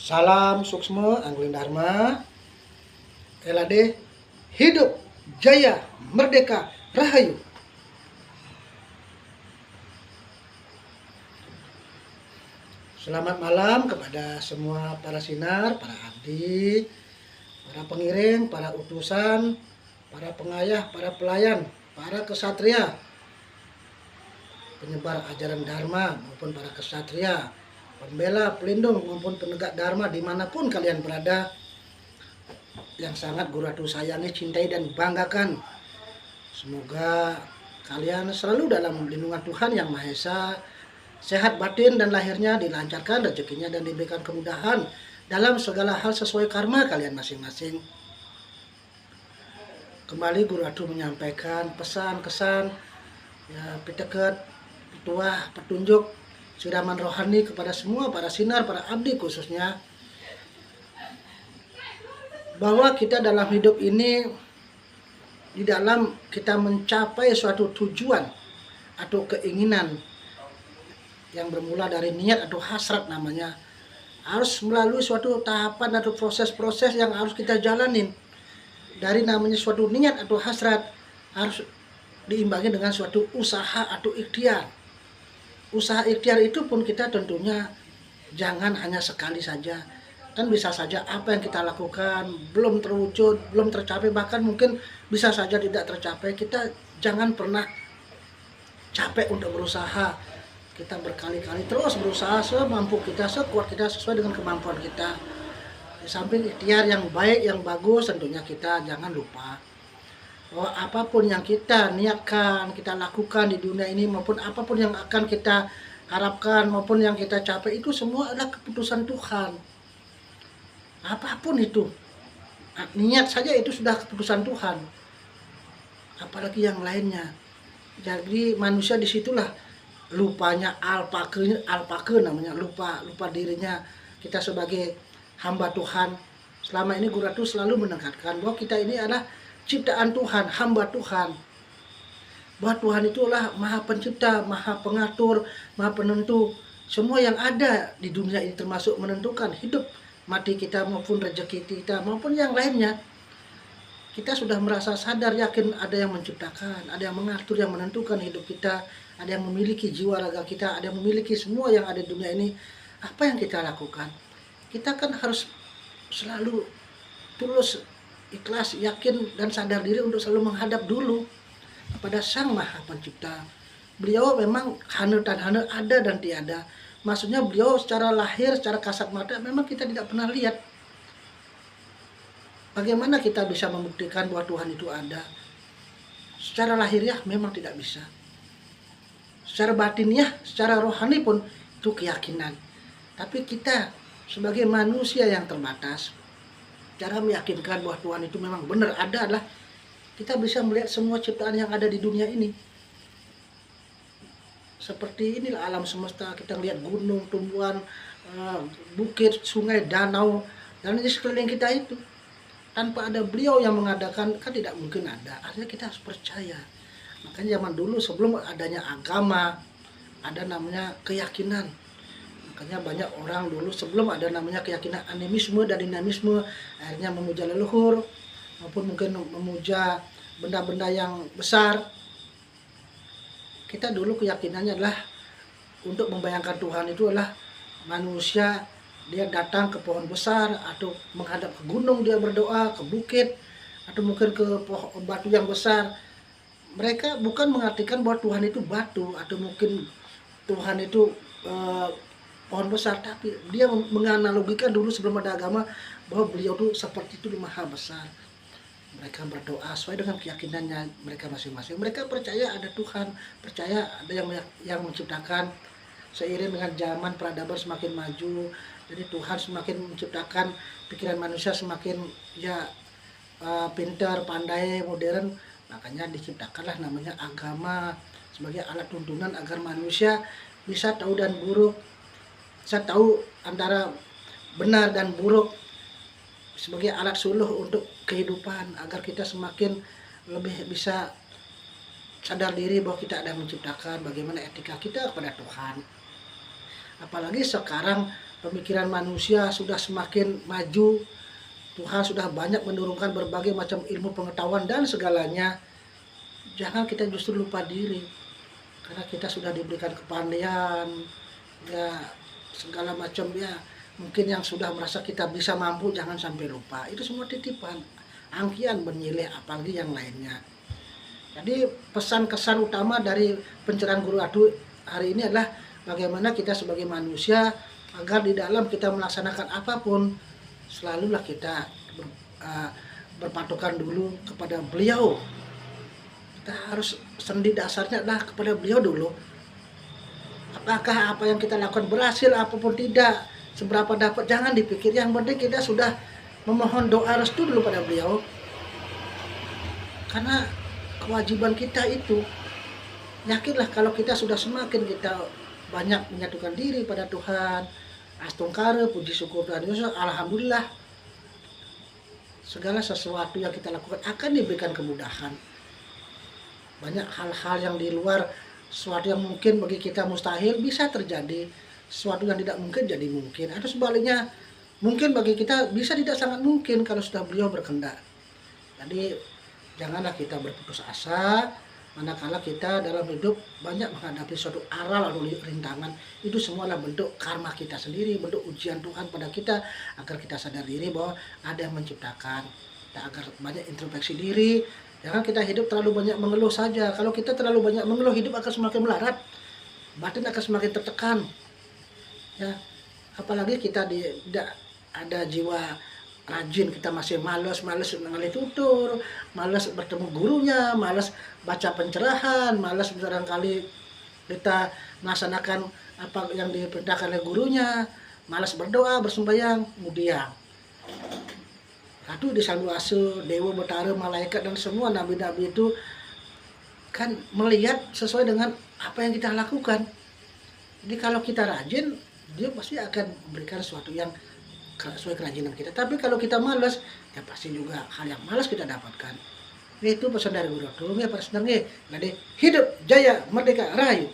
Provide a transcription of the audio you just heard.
Salam suksma Angling Dharma. Elade hidup jaya merdeka rahayu. Selamat malam kepada semua para sinar, para abdi, para pengiring, para utusan, para pengayah, para pelayan, para kesatria, penyebar ajaran Dharma maupun para kesatria, pembela, pelindung maupun penegak Dharma dimanapun kalian berada, yang sangat Guru Ratu sayangi, cintai dan banggakan. Semoga kalian selalu dalam lindungan Tuhan Yang Maha Esa, sehat batin dan lahirnya dilancarkan rezekinya dan diberikan kemudahan dalam segala hal sesuai karma kalian masing-masing. Kembali Guru Ratu menyampaikan pesan kesan ya, piteket, petuah, petunjuk, siraman rohani kepada semua para sinar, para abdi khususnya, bahwa kita dalam hidup ini, di dalam kita mencapai suatu tujuan atau keinginan yang bermula dari niat atau hasrat namanya, harus melalui suatu tahapan atau proses-proses yang harus kita jalanin. Dari namanya suatu niat atau hasrat harus diimbangi dengan suatu usaha atau ikhtiar. Usaha ikhtiar itu pun kita tentunya jangan hanya sekali saja. Kan bisa saja apa yang kita lakukan belum terwujud, belum tercapai, bahkan mungkin bisa saja tidak tercapai. Kita jangan pernah capek untuk berusaha. Kita berkali-kali terus berusaha semampu kita, sekuat kita, sesuai dengan kemampuan kita. Di samping ikhtiar yang baik, yang bagus, tentunya kita jangan lupa bahwa apapun yang kita niatkan, kita lakukan di dunia ini, maupun apapun yang akan kita harapkan maupun yang kita capai, itu semua adalah keputusan Tuhan. Apapun itu, niat saja itu sudah keputusan Tuhan, apalagi yang lainnya. Jadi manusia disitulah lupanya alpake namanya, lupa dirinya. Kita sebagai hamba Tuhan, selama ini Guru Ratu selalu menekankan bahwa kita ini adalah ciptaan Tuhan, hamba Tuhan, bahwa Tuhan itulah maha pencipta, maha pengatur, maha penentu semua yang ada di dunia ini, termasuk menentukan hidup mati kita maupun rezeki kita maupun yang lainnya. Kita sudah merasa sadar, yakin ada yang menciptakan, ada yang mengatur, yang menentukan hidup kita, ada yang memiliki jiwa raga kita, ada yang memiliki semua yang ada di dunia ini. Apa yang kita lakukan? Kita kan harus selalu tulus, ikhlas, yakin dan sadar diri untuk selalu menghadap dulu kepada Sang Maha Pencipta. Beliau memang hana dan hana, ada dan tiada. Maksudnya beliau secara lahir, secara kasat mata memang kita tidak pernah lihat. Bagaimana kita bisa membuktikan bahwa Tuhan itu ada? Secara lahiriah memang tidak bisa. Secara batiniah, secara rohani pun itu keyakinan. Tapi kita sebagai manusia yang terbatas, cara meyakinkan bahwa Tuhan itu memang benar ada adalah kita bisa melihat semua ciptaan yang ada di dunia ini. Seperti inilah alam semesta, kita lihat gunung, tumbuhan, bukit, sungai, danau, dan di sekeliling kita itu. Tanpa ada beliau yang mengadakan, kan tidak mungkin ada. Artinya kita harus percaya. Makanya zaman dulu sebelum adanya agama, ada namanya keyakinan. Makanya banyak orang dulu sebelum ada namanya keyakinan animisme dan dinamisme, akhirnya memuja leluhur, maupun mungkin memuja benda-benda yang besar. Kita dulu keyakinannya adalah untuk membayangkan Tuhan itu adalah manusia, dia datang ke pohon besar atau menghadap ke gunung, dia berdoa, ke bukit atau mungkin ke batu yang besar. Mereka bukan mengartikan bahwa Tuhan itu batu atau mungkin Tuhan itu pohon besar, tapi dia menganalogikan dulu sebelum ada agama bahwa beliau itu seperti itu, maha besar. Mereka berdoa sesuai dengan keyakinannya mereka masing-masing. Mereka percaya ada Tuhan, percaya ada yang menciptakan. Seiring dengan zaman peradaban semakin maju, jadi Tuhan semakin menciptakan pikiran manusia semakin pintar, pandai, modern. Makanya diciptakanlah namanya agama sebagai alat tuntunan agar manusia bisa tahu dan buruk, bisa tahu antara benar dan buruk, sebagai alat suluh untuk kehidupan, agar kita semakin lebih bisa sadar diri bahwa kita ada yang menciptakan, bagaimana etika kita kepada Tuhan. Apalagi sekarang pemikiran manusia sudah semakin maju, Tuhan sudah banyak menurunkan berbagai macam ilmu pengetahuan dan segalanya. Jangan kita justru lupa diri, karena kita sudah diberikan kepandaian, ya segala macam ya. Mungkin yang sudah merasa kita bisa mampu, jangan sampai lupa. Itu semua titipan, angkian, benilai, apalagi yang lainnya. Jadi pesan kesan utama dari pencerahan Guru Adu hari ini adalah bagaimana kita sebagai manusia agar di dalam kita melaksanakan apapun selalulah kita berpatokan dulu kepada beliau. Kita harus sendi dasarnya adalah kepada beliau dulu. Apakah apa yang kita lakukan berhasil apapun tidak, seberapa dapat, jangan dipikir. Yang penting kita sudah memohon doa restu dulu pada beliau. Karena kewajiban kita itu, yakinlah kalau kita sudah semakin kita banyak menyatukan diri pada Tuhan, astungkara, puji syukur Tuhan Yesus, alhamdulillah, segala sesuatu yang kita lakukan akan diberikan kemudahan. Banyak hal-hal yang di luar, sesuatu yang mungkin bagi kita mustahil bisa terjadi, sesuatu yang tidak mungkin jadi mungkin, atau sebaliknya mungkin bagi kita bisa tidak sangat mungkin kalau sudah beliau berkehendak. Jadi janganlah kita berputus asa manakala kita dalam hidup banyak menghadapi suatu aral atau rintangan. Itu semualah bentuk karma kita sendiri, bentuk ujian Tuhan pada kita agar kita sadar diri bahwa ada yang menciptakan. Kita agar banyak introspeksi diri. Jangan kita hidup terlalu banyak mengeluh saja. Kalau kita terlalu banyak mengeluh, hidup akan semakin melarat, batin akan semakin tertekan. Ya, apalagi kita tidak ada jiwa rajin, kita masih malas mengenali tutur, malas bertemu gurunya, malas baca pencerahan, malas barangkali kita melaksanakan apa yang diperintahkan oleh gurunya, malas berdoa, bersembahyang, kemudian Ratu disalwase, Dewa Betara, malaikat dan semua nabi-nabi itu kan melihat sesuai dengan apa yang kita lakukan. Jadi kalau kita rajin, dia pasti akan memberikan sesuatu yang sesuai kerajinan kita. Tapi kalau kita malas, ya pasti juga hal yang malas kita dapatkan. Itu pesan dari Guru Adu. Ya, pesan dari hidup jaya merdeka rayu.